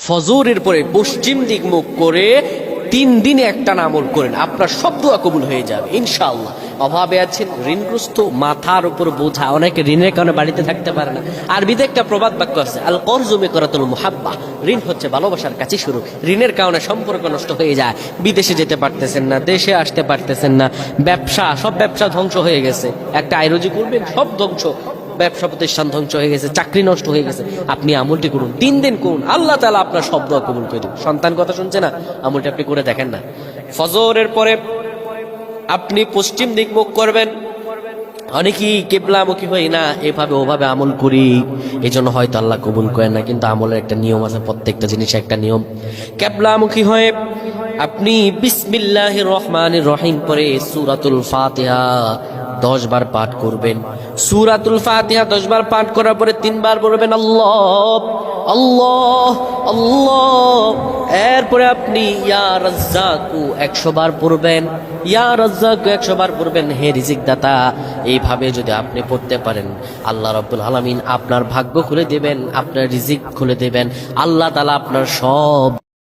ফজরের পরে পশ্চিম দিক মুখ করে 3 দিনে একটা আমল করেন, আপনার সব দোয়া কবুল হয়ে যাবে ইনশাআল্লাহ। অভাবে আছেন, ঋণগ্রস্ত, মাথার উপর বোঝা, অনেকে ঋণের কারণে বাড়িতে থাকতে পারে না। আরবিতে একটা প্রবাদ বাক্য আছে, আল করজু মিকরাতুল মুহাব্বা, ঋণ হচ্ছে ভালোবাসার কাছে শুরু। ঋণের কারণে সম্পর্ক নষ্ট হয়ে যায়, বিদেশে যেতে পারতেছেন না, দেশে আসতে পারতেছেন না, ব্যবসা, সব ব্যবসা ধ্বংস হয়ে গেছে। একটা আয়রোজি করবেন, সব ধ্বংস, ব্যবসা প্রতিষ্ঠান ধ্বংস হয়ে গেছে, চাকরি নষ্ট হয়ে গেছে। আপনি আমলটি করুন, 3 দিন করুন, আল্লাহ তাআলা আপনার সব দোয়া কবুল করে দেবেন। সন্তান কথা শুনছে না, আমলটি আপনি করে দেখেন না। ফজরের পরে আপনি পশ্চিম দিক মুখ করবেন। অনেকেই কেবলামুখী হই না, এভাবে ওভাবে আমল করি, এই জন্য হয়তো আল্লাহ কবুল করেন না। কিন্তু আমলের একটা নিয়ম আছে, প্রত্যেকটা জিনিস একটা নিয়ম। কেবলামুখী হয়ে আপনি বিসমিল্লাহির রহমানির রহিম পরে সূরাতুল ফাতিহা 10 বার পাঠ করবেন। সূরাতুল ফাতিহা 10 বার পাঠ করার পরে 3 বার বলবেন আল্লাহ আল্লাহ আল্লাহ। এরপরে আপনি ইয়া রাজ্জাকু 100 বার পড়বেন, ইয়া রাজ্জাকু 100 বার পড়বেন, হে রিজিক দাতা। এইভাবে যদি আপনি পড়তে পারেন, আল্লাহ রাব্বুল আলামিন আপনার ভাগ্য খুলে দেবেন, আপনার রিজিক খুলে দেবেন। আল্লাহ তাআলা আপনার সব